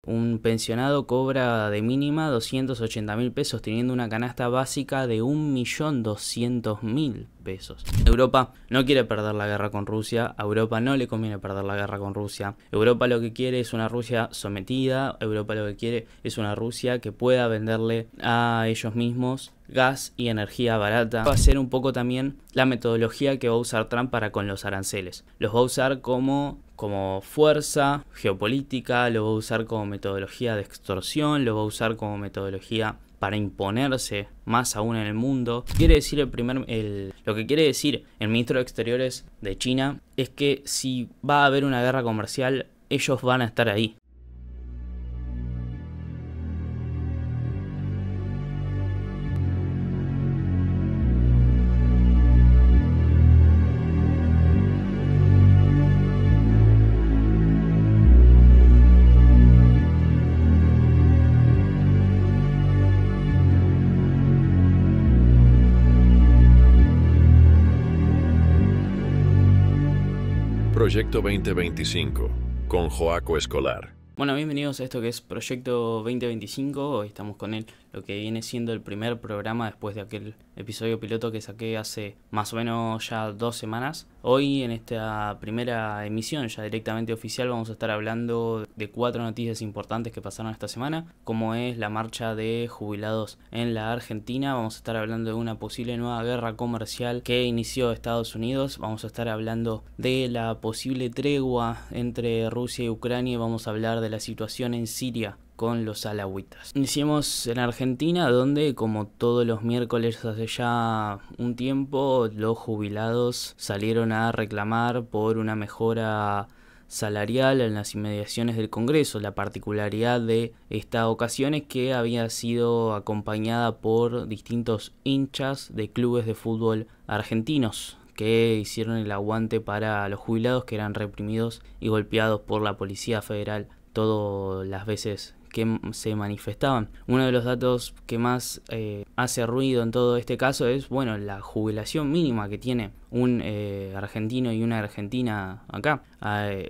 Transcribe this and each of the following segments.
un pensionado cobra de mínima 280.000 pesos, teniendo una canasta básica de 1.200.000 pesos. Europa no quiere perder la guerra con Rusia, a Europa no le conviene perder la guerra con Rusia. Europa lo que quiere es una Rusia sometida, Europa lo que quiere es una Rusia que pueda venderle a ellos mismos gas y energía barata. Va a ser un poco también la metodología que va a usar Trump para con los aranceles. Los va a usar como fuerza geopolítica, lo va a usar como metodología de extorsión, lo va a usar como metodología para imponerse más aún en el mundo. Quiere decir lo que quiere decir el ministro de Exteriores de China es que si va a haber una guerra comercial, ellos van a estar ahí. Proyecto 2025 con Joaco Escolar. Bueno, bienvenidos a esto que es Proyecto 2025. Hoy estamos con lo que viene siendo el primer programa después de aquel episodio piloto que saqué hace más o menos ya 2 semanas. Hoy en esta primera emisión ya directamente oficial vamos a estar hablando de 4 noticias importantes que pasaron esta semana, como es la marcha de jubilados en la Argentina. Vamos a estar hablando de una posible nueva guerra comercial que inició Estados Unidos. Vamos a estar hablando de la posible tregua entre Rusia y Ucrania y vamos a hablar de la situación en Siria con los alawitas. Iniciemos en Argentina, donde como todos los miércoles hace ya un tiempo, los jubilados salieron a reclamar por una mejora salarial en las inmediaciones del Congreso. La particularidad de esta ocasión es que había sido acompañada por distintos hinchas de clubes de fútbol argentinos que hicieron el aguante para los jubilados que eran reprimidos y golpeados por la Policía Federal todas las veces que se manifestaban. Uno de los datos que más hace ruido en todo este caso es, bueno, la jubilación mínima que tiene un argentino y una argentina acá.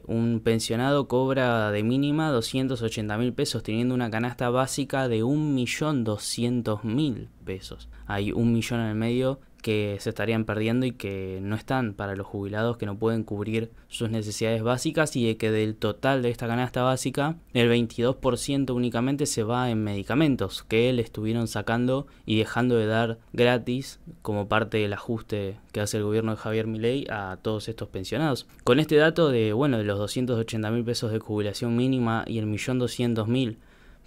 Un pensionado cobra de mínima 280.000 pesos, teniendo una canasta básica de 1.200.000 pesos. Hay 1 millón en el medio que se estarían perdiendo y que no están para los jubilados, que no pueden cubrir sus necesidades básicas, y de que del total de esta canasta básica el 22% únicamente se va en medicamentos que le estuvieron sacando y dejando de dar gratis como parte del ajuste que hace el gobierno de Javier Milei a todos estos pensionados. Con este dato de los 280.000 pesos de jubilación mínima y el 1.200.000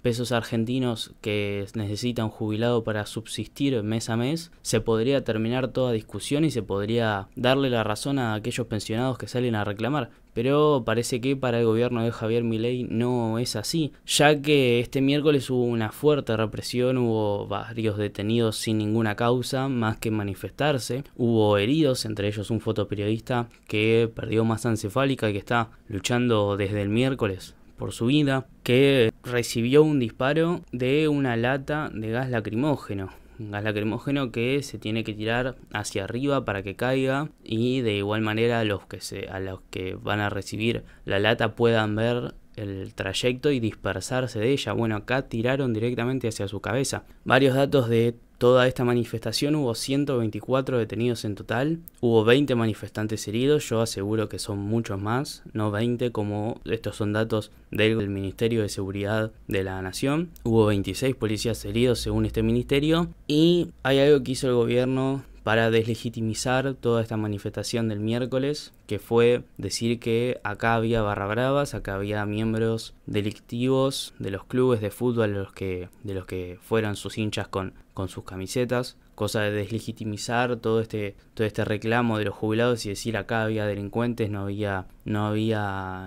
pesos argentinos que necesita un jubilado para subsistir mes a mes, se podría terminar toda discusión y se podría darle la razón a aquellos pensionados que salen a reclamar. Pero parece que para el gobierno de Javier Milei no es así, ya que este miércoles hubo una fuerte represión, hubo varios detenidos sin ninguna causa más que manifestarse, hubo heridos, entre ellos un fotoperiodista que perdió masa encefálica y que está luchando desde el miércoles por su vida, que recibió un disparo de una lata de gas lacrimógeno. Un gas lacrimógeno que se tiene que tirar hacia arriba para que caiga, y de igual manera a los que van a recibir la lata puedan ver el trayecto y dispersarse de ella. Bueno, acá tiraron directamente hacia su cabeza. Varios datos de toda esta manifestación: hubo 124 detenidos en total, hubo 20 manifestantes heridos. Yo aseguro que son muchos más, no 20 como estos son datos del Ministerio de Seguridad de la Nación. Hubo 26 policías heridos según este ministerio, y hay algo que hizo el gobierno para deslegitimizar toda esta manifestación del miércoles, que fue decir que acá había barra bravas, acá había miembros delictivos de los clubes de fútbol de los que fueran sus hinchas con sus camisetas, cosa de deslegitimizar todo este reclamo de los jubilados y decir acá había delincuentes, no había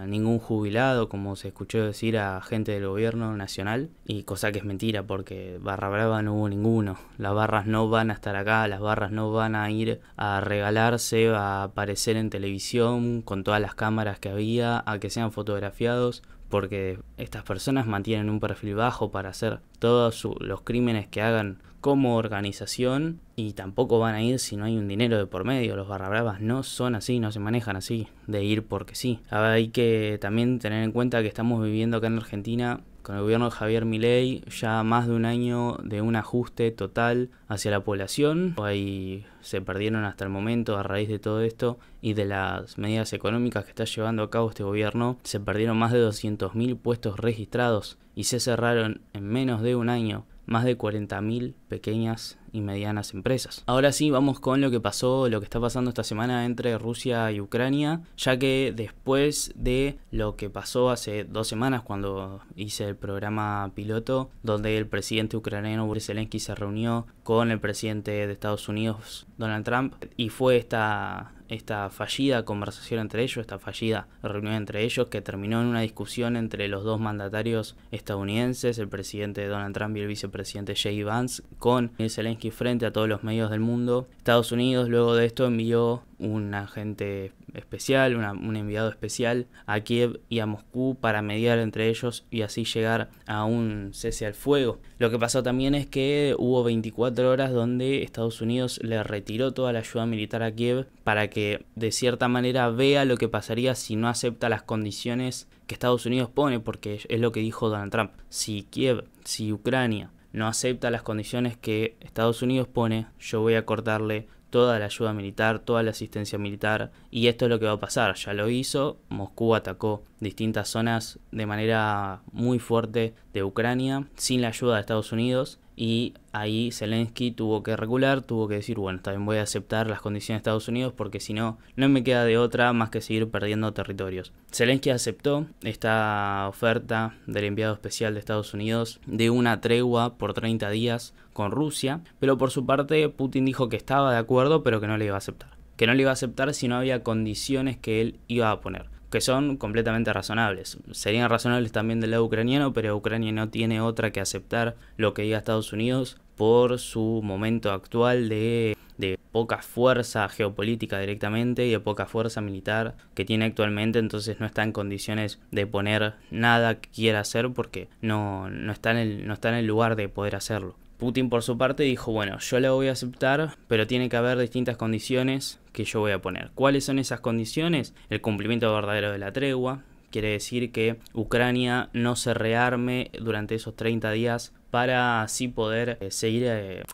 ningún jubilado, como se escuchó decir a gente del gobierno nacional, y cosa que es mentira, porque barra brava no hubo ninguno. Las barras no van a estar acá, las barras no van a ir a regalarse, a aparecer en televisión con todas las cámaras que había, a que sean fotografiados, porque estas personas mantienen un perfil bajo para hacer todos los crímenes que hagan como organización, y tampoco van a ir si no hay un dinero de por medio. Los barra bravas no son así, no se manejan así, de ir porque sí. Hay que también tener en cuenta que estamos viviendo acá en Argentina con el gobierno de Javier Milei, ya más de un año de un ajuste total hacia la población. Ahí se perdieron hasta el momento, a raíz de todo esto y de las medidas económicas que está llevando a cabo este gobierno, se perdieron más de 200.000 puestos registrados y se cerraron en menos de un año más de 40.000 pequeñas y medianas empresas. Ahora sí, vamos con lo que está pasando esta semana entre Rusia y Ucrania, ya que después de lo que pasó hace 2 semanas cuando hice el programa piloto, donde el presidente ucraniano Volodymyr Zelensky se reunió con el presidente de Estados Unidos, Donald Trump, y fue esta fallida conversación entre ellos, esta fallida reunión entre ellos que terminó en una discusión entre los dos mandatarios estadounidenses, el presidente Donald Trump y el vicepresidente J.D. Vance, con Zelensky frente a todos los medios del mundo. Estados Unidos luego de esto envió un agente especial, un enviado especial a Kiev y a Moscú para mediar entre ellos y así llegar a un cese al fuego. Lo que pasó también es que hubo 24 horas donde Estados Unidos le retiró toda la ayuda militar a Kiev para que de cierta manera vea lo que pasaría si no acepta las condiciones que Estados Unidos pone, porque es lo que dijo Donald Trump. Si Ucrania no acepta las condiciones que Estados Unidos pone, yo voy a cortarle toda la ayuda militar, toda la asistencia militar, y esto es lo que va a pasar. Ya lo hizo, Moscú atacó distintas zonas de manera muy fuerte de Ucrania sin la ayuda de Estados Unidos, y ahí Zelensky tuvo que recular, tuvo que decir, bueno, también voy a aceptar las condiciones de Estados Unidos porque si no, no me queda de otra más que seguir perdiendo territorios. Zelensky aceptó esta oferta del enviado especial de Estados Unidos de una tregua por 30 días con Rusia, pero por su parte Putin dijo que estaba de acuerdo pero que no le iba a aceptar. Que no le iba a aceptar si no había condiciones que él iba a poner, que son completamente razonables. Serían razonables también del lado ucraniano, pero Ucrania no tiene otra que aceptar lo que diga Estados Unidos por su momento actual de poca fuerza geopolítica directamente y de poca fuerza militar que tiene actualmente, entonces no está en condiciones de poner nada que quiera hacer porque no está en el lugar de poder hacerlo. Putin por su parte dijo, bueno, yo la voy a aceptar, pero tiene que haber distintas condiciones que yo voy a poner. ¿Cuáles son esas condiciones? El cumplimiento verdadero de la tregua, quiere decir que Ucrania no se rearme durante esos 30 días para así poder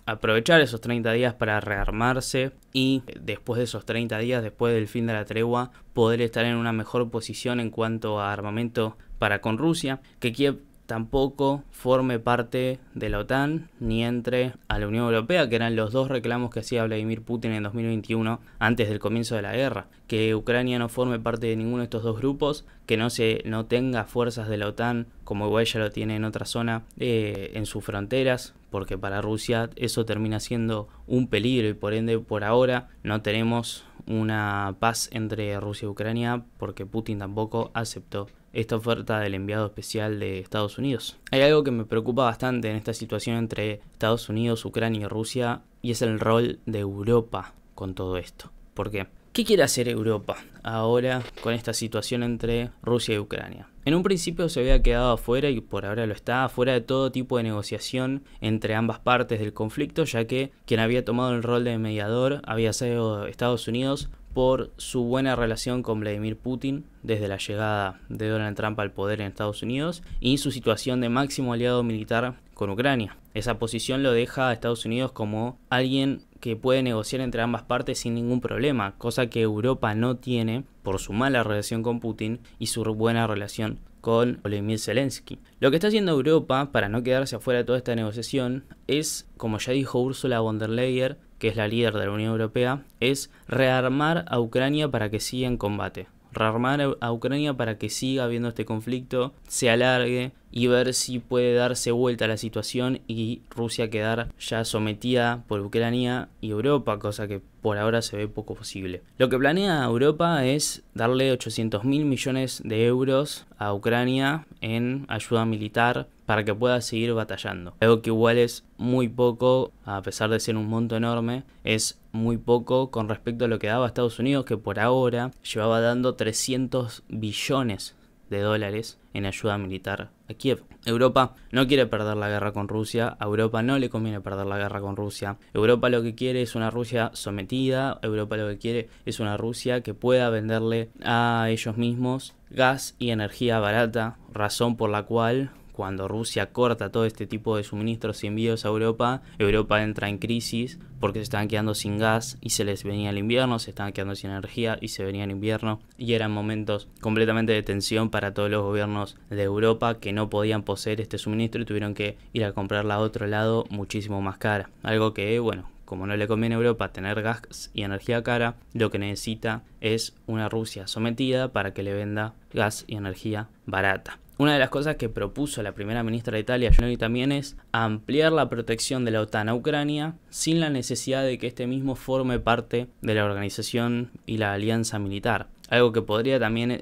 aprovechar esos 30 días para rearmarse y después de esos 30 días, después del fin de la tregua, poder estar en una mejor posición en cuanto a armamento para con Rusia, que Kiev tampoco forme parte de la OTAN ni entre a la Unión Europea, que eran los dos reclamos que hacía Vladimir Putin en 2021 antes del comienzo de la guerra, que Ucrania no forme parte de ninguno de estos dos grupos, que no tenga fuerzas de la OTAN como igual ya lo tiene en otra zona en sus fronteras, porque para Rusia eso termina siendo un peligro y por ende por ahora no tenemos una paz entre Rusia y Ucrania porque Putin tampoco aceptó esta oferta del enviado especial de Estados Unidos. Hay algo que me preocupa bastante en esta situación entre Estados Unidos, Ucrania y Rusia, y es el rol de Europa con todo esto. ¿Por qué? ¿Qué quiere hacer Europa ahora con esta situación entre Rusia y Ucrania? En un principio se había quedado afuera y por ahora lo está, afuera de todo tipo de negociación entre ambas partes del conflicto, ya que quien había tomado el rol de mediador había sido Estados Unidos por su buena relación con Vladimir Putin desde la llegada de Donald Trump al poder en Estados Unidos y su situación de máximo aliado militar con Ucrania. Esa posición lo deja a Estados Unidos como alguien que puede negociar entre ambas partes sin ningún problema, cosa que Europa no tiene por su mala relación con Putin y su buena relación con Volodymyr Zelensky. Lo que está haciendo Europa para no quedarse afuera de toda esta negociación es, como ya dijo Ursula von der Leyen, que es la líder de la Unión Europea, es rearmar a Ucrania para que siga en combate. Rearmar a Ucrania para que siga habiendo este conflicto, se alargue y ver si puede darse vuelta a la situación y Rusia quedar ya sometida por Ucrania y Europa, cosa que por ahora se ve poco posible. Lo que planea Europa es darle 800.000 millones de euros a Ucrania en ayuda militar para que pueda seguir batallando. Algo que igual es muy poco, a pesar de ser un monto enorme, es muy poco con respecto a lo que daba Estados Unidos, que por ahora llevaba dando 300 billones de dólares en ayuda militar a Kiev. Europa no quiere perder la guerra con Rusia, a Europa no le conviene perder la guerra con Rusia. Europa lo que quiere es una Rusia sometida, Europa lo que quiere es una Rusia que pueda venderle a ellos mismos gas y energía barata, razón por la cual cuando Rusia corta todo este tipo de suministros y envíos a Europa, Europa entra en crisis porque se estaban quedando sin gas y se les venía el invierno, se estaban quedando sin energía y se venía el invierno, y eran momentos completamente de tensión para todos los gobiernos de Europa que no podían poseer este suministro y tuvieron que ir a comprarla a otro lado muchísimo más cara. Algo que, bueno, como no le conviene a Europa tener gas y energía cara, lo que necesita es una Rusia sometida para que le venda gas y energía barata. Una de las cosas que propuso la primera ministra de Italia, Giorgia, también es ampliar la protección de la OTAN a Ucrania sin la necesidad de que este mismo forme parte de la organización y la alianza militar. Algo que podría también,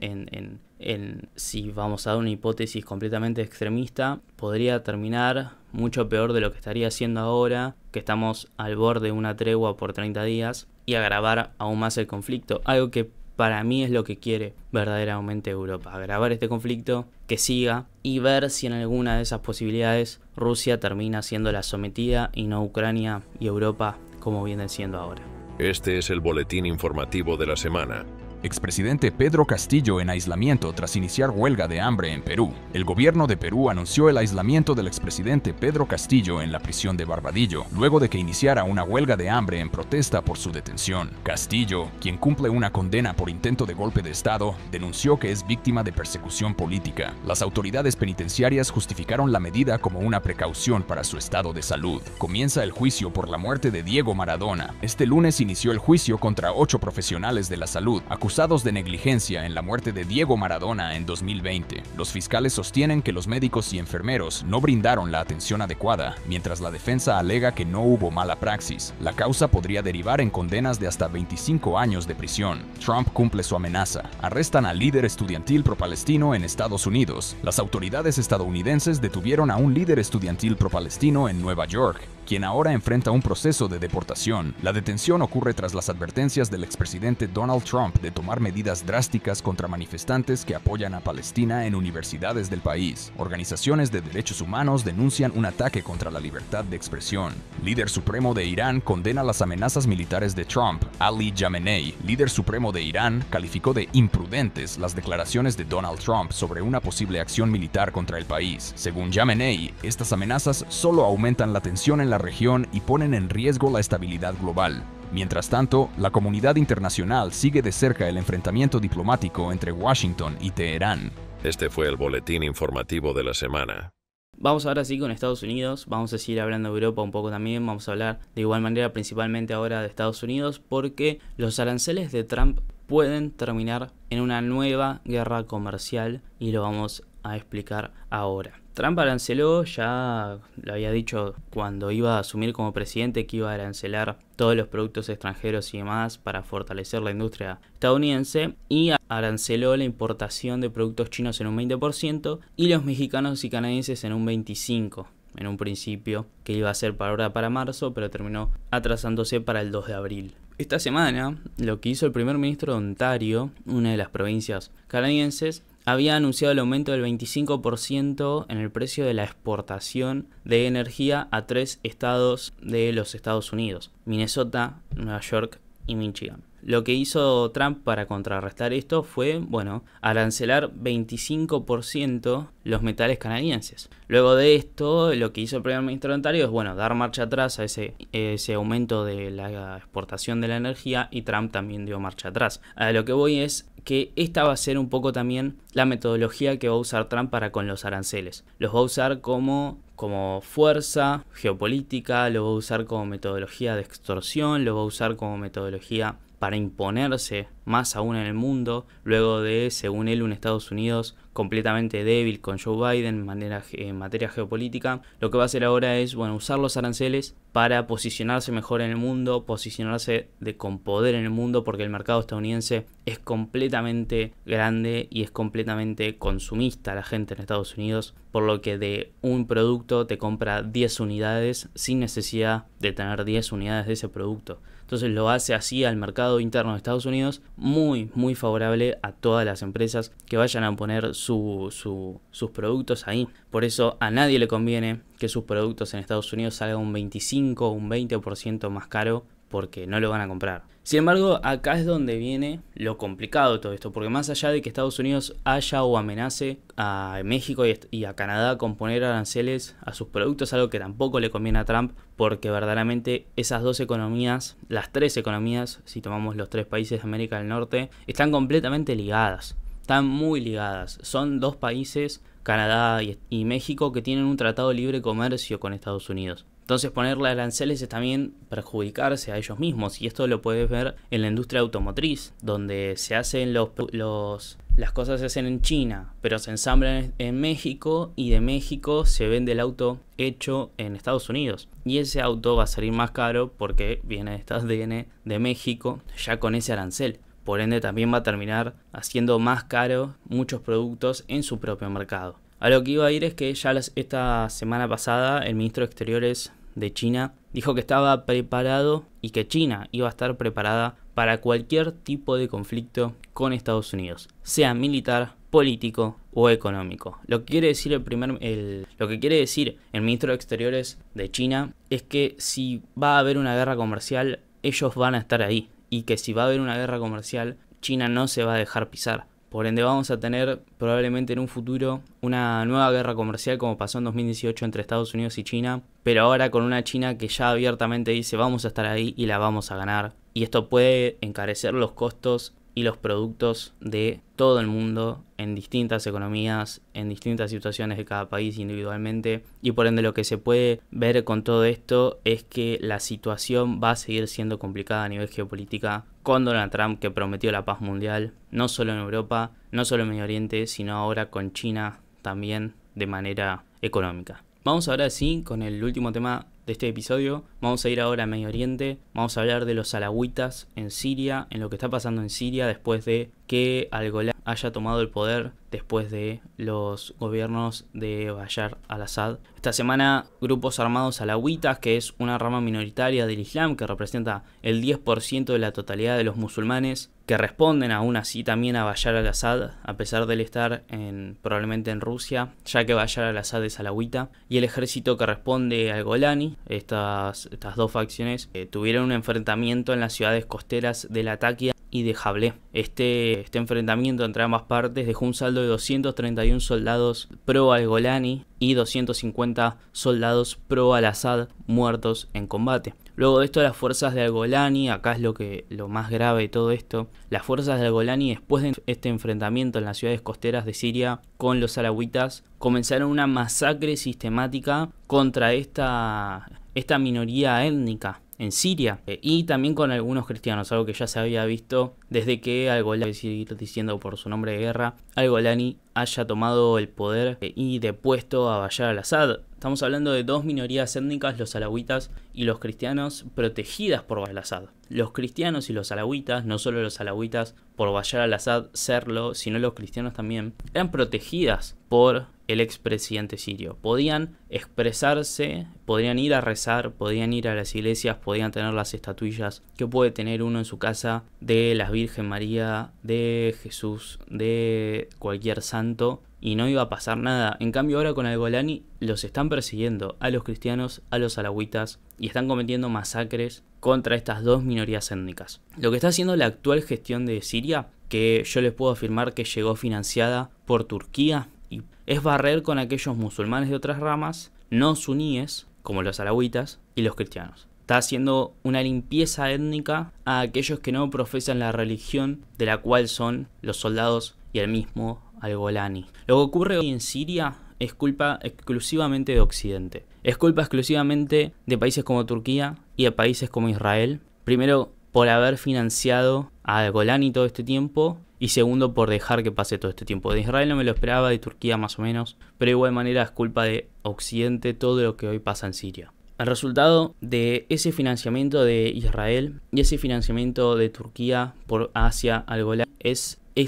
si vamos a dar una hipótesis completamente extremista, podría terminar mucho peor de lo que estaría haciendo ahora, que estamos al borde de una tregua por 30 días, y agravar aún más el conflicto. Algo que para mí es lo que quiere verdaderamente Europa, agravar este conflicto, que siga, y ver si en alguna de esas posibilidades Rusia termina siendo la sometida y no Ucrania y Europa como vienen siendo ahora. Este es el boletín informativo de la semana. Expresidente Pedro Castillo en aislamiento tras iniciar huelga de hambre en Perú. El gobierno de Perú anunció el aislamiento del expresidente Pedro Castillo en la prisión de Barbadillo, luego de que iniciara una huelga de hambre en protesta por su detención. Castillo, quien cumple una condena por intento de golpe de Estado, denunció que es víctima de persecución política. Las autoridades penitenciarias justificaron la medida como una precaución para su estado de salud. Comienza el juicio por la muerte de Diego Maradona. Este lunes inició el juicio contra 8 profesionales de la salud, acusados de negligencia en la muerte de Diego Maradona en 2020. Los fiscales sostienen que los médicos y enfermeros no brindaron la atención adecuada, mientras la defensa alega que no hubo mala praxis. La causa podría derivar en condenas de hasta 25 años de prisión. Trump cumple su amenaza. Arrestan al líder estudiantil pro-palestino en Estados Unidos. Las autoridades estadounidenses detuvieron a un líder estudiantil pro-palestino en Nueva York, quien ahora enfrenta un proceso de deportación. La detención ocurre tras las advertencias del expresidente Donald Trump de tomar medidas drásticas contra manifestantes que apoyan a Palestina en universidades del país. Organizaciones de derechos humanos denuncian un ataque contra la libertad de expresión. Líder supremo de Irán condena las amenazas militares de Trump. Ali Khamenei, líder supremo de Irán, calificó de imprudentes las declaraciones de Donald Trump sobre una posible acción militar contra el país. Según Khamenei, estas amenazas solo aumentan la tensión en la región y ponen en riesgo la estabilidad global. Mientras tanto, la comunidad internacional sigue de cerca el enfrentamiento diplomático entre Washington y Teherán. Este fue el boletín informativo de la semana. Vamos ahora sí con Estados Unidos, vamos a seguir hablando de Europa un poco también, vamos a hablar de igual manera principalmente ahora de Estados Unidos, porque los aranceles de Trump pueden terminar en una nueva guerra comercial y lo vamos a explicar ahora. Trump aranceló, ya lo había dicho cuando iba a asumir como presidente, que iba a arancelar todos los productos extranjeros y demás para fortalecer la industria estadounidense, y aranceló la importación de productos chinos en un 20% y los mexicanos y canadienses en un 25%. En un principio que iba a ser para marzo, pero terminó atrasándose para el 2 de abril. Esta semana, lo que hizo el primer ministro de Ontario, una de las provincias canadienses, había anunciado el aumento del 25% en el precio de la exportación de energía a 3 estados de los Estados Unidos: Minnesota, Nueva York y Michigan. Lo que hizo Trump para contrarrestar esto fue, arancelar 25% los metales canadienses. Luego de esto, lo que hizo el primer ministro de Ontario es, dar marcha atrás a ese aumento de la exportación de la energía, y Trump también dio marcha atrás. A lo que voy es que esta va a ser un poco también la metodología que va a usar Trump para con los aranceles. Los va a usar como fuerza geopolítica, lo va a usar como metodología de extorsión, lo va a usar como metodología para imponerse más aún en el mundo, luego de, según él, un Estados Unidos completamente débil con Joe Biden en materia geopolítica. Lo que va a hacer ahora es usar los aranceles para posicionarse mejor en el mundo, posicionarse con poder en el mundo, porque el mercado estadounidense es completamente grande y es completamente consumista la gente en Estados Unidos, por lo que de un producto te compra 10 unidades sin necesidad de tener 10 unidades de ese producto. Entonces lo hace así al mercado interno de Estados Unidos muy, muy favorable a todas las empresas que vayan a poner sus productos ahí. Por eso a nadie le conviene que sus productos en Estados Unidos salgan un 25 o un 20% más caro, porque no lo van a comprar. Sin embargo, acá es donde viene lo complicado de todo esto, porque más allá de que Estados Unidos haya o amenace a México y a Canadá con poner aranceles a sus productos, algo que tampoco le conviene a Trump, porque verdaderamente esas dos economías, las tres economías, si tomamos los tres países de América del Norte, están completamente ligadas, están muy ligadas. Son dos países, Canadá y México, que tienen un tratado de libre comercio con Estados Unidos. Entonces ponerle aranceles es también perjudicarse a ellos mismos, y esto lo puedes ver en la industria automotriz, donde se hacen las cosas se hacen en China, pero se ensamblan en México, y de México se vende el auto hecho en Estados Unidos. Y ese auto va a salir más caro porque viene de México ya con ese arancel. Por ende también va a terminar haciendo más caro muchos productos en su propio mercado. A lo que iba a ir es que ya esta semana pasada el ministro de Exteriores de China dijo que estaba preparado y que China iba a estar preparada para cualquier tipo de conflicto con Estados Unidos, sea militar, político o económico. Lo que quiere decir el ministro de Exteriores de China es que si va a haber una guerra comercial, ellos van a estar ahí, y que si va a haber una guerra comercial, China no se va a dejar pisar. Por ende vamos a tener probablemente en un futuro una nueva guerra comercial como pasó en 2018 entre Estados Unidos y China, pero ahora con una China que ya abiertamente dice vamos a estar ahí y la vamos a ganar. Y esto puede encarecer los costos y los productos de todo el mundo en distintas economías, en distintas situaciones de cada país individualmente, y por ende lo que se puede ver con todo esto es que la situación va a seguir siendo complicada a nivel geopolítica con Donald Trump, que prometió la paz mundial, no solo en Europa, no solo en Medio Oriente, sino ahora con China también de manera económica. Vamos ahora sí con el último tema de este episodio. Vamos a ir ahora a Medio Oriente. Vamos a hablar de los alawitas en Siria, en lo que está pasando en Siria después de que Al-Golani haya tomado el poder después de los gobiernos de Bashar al-Assad. Esta semana grupos armados alawitas, que es una rama minoritaria del Islam que representa el 10% de la totalidad de los musulmanes, que responden aún así también a Bashar al-Assad, a pesar de él estar probablemente en Rusia, ya que Bashar al-Assad es alawita, y el ejército que responde al Golani. Estas dos facciones tuvieron un enfrentamiento en las ciudades costeras de Latakia y de Jablé. Este enfrentamiento entre ambas partes dejó un saldo de 231 soldados pro al-Golani y 250 soldados pro al-Assad muertos en combate. Luego de esto, las fuerzas de Al-Golani, acá es lo más grave de todo esto, las fuerzas de Al-Golani, después de este enfrentamiento en las ciudades costeras de Siria con los alawitas, comenzaron una masacre sistemática contra esta minoría étnica en Siria, y también con algunos cristianos, algo que ya se había visto desde que Al-Golani, seguir diciendo por su nombre de guerra, Al-Golani haya tomado el poder y depuesto a Bashar al-Assad. Estamos hablando de dos minorías étnicas, los alawitas y los cristianos, protegidas por Bashar al-Assad. Los cristianos y los alawitas, no solo los alawitas por Bashar al-Assad serlo, sino los cristianos también, eran protegidas por el expresidente sirio. Podían expresarse, podían ir a rezar, podían ir a las iglesias, podían tener las estatuillas que puede tener uno en su casa de la Virgen María, de Jesús, de cualquier santo, y no iba a pasar nada. En cambio ahora con Al-Golani los están persiguiendo a los cristianos, a los alawitas, y están cometiendo masacres contra estas dos minorías étnicas. Lo que está haciendo la actual gestión de Siria, que yo les puedo afirmar que llegó financiada por Turquía, y es barrer con aquellos musulmanes de otras ramas, no suníes, como los alawitas y los cristianos. Está haciendo una limpieza étnica a aquellos que no profesan la religión de la cual son los soldados y el mismo Al-Golani. Lo que ocurre hoy en Siria es culpa exclusivamente de Occidente. Es culpa exclusivamente de países como Turquía y de países como Israel. Primero, por haber financiado a Al-Golani todo este tiempo, y segundo, por dejar que pase todo este tiempo. De Israel no me lo esperaba, de Turquía más o menos, pero de igual manera es culpa de Occidente todo lo que hoy pasa en Siria. El resultado de ese financiamiento de Israel y ese financiamiento de Turquía hacia Al-Golani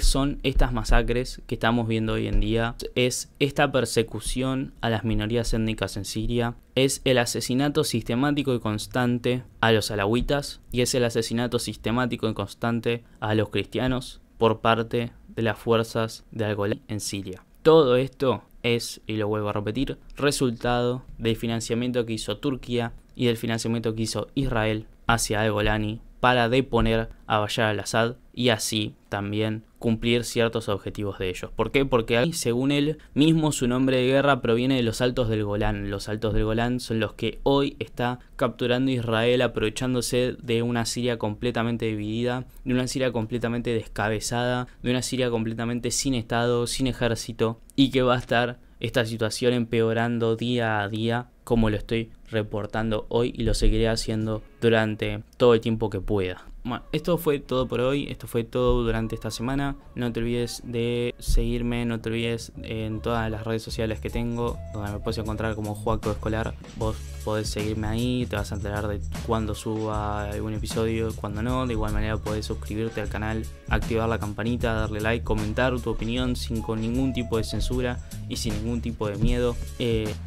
son estas masacres que estamos viendo hoy en día, es esta persecución a las minorías étnicas en Siria, es el asesinato sistemático y constante a los alawitas, y es el asesinato sistemático y constante a los cristianos por parte de las fuerzas de Al-Golani en Siria. Todo esto es, y lo vuelvo a repetir, resultado del financiamiento que hizo Turquía y del financiamiento que hizo Israel hacia Al-Golani para deponer a Bashar al-Assad y así también cumplir ciertos objetivos de ellos. ¿Por qué? Porque según él mismo su nombre de guerra proviene de los Altos del Golán. Los Altos del Golán son los que hoy está capturando Israel, aprovechándose de una Siria completamente dividida, de una Siria completamente descabezada, de una Siria completamente sin Estado, sin ejército, y que va a estar esta situación empeorando día a día, como lo estoy reportando hoy y lo seguiré haciendo durante todo el tiempo que pueda. Bueno, esto fue todo por hoy, esto fue todo durante esta semana. No te olvides de seguirme, no te olvides en todas las redes sociales que tengo, donde me puedes encontrar como Joaco Escolar. Vos podés seguirme ahí, te vas a enterar de cuando suba algún episodio, cuando no. De igual manera podés suscribirte al canal, activar la campanita, darle like, comentar tu opinión con ningún tipo de censura y sin ningún tipo de miedo.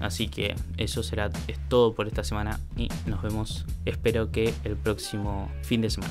Así que eso es todo por esta semana y nos vemos, espero que el próximo fin de semana.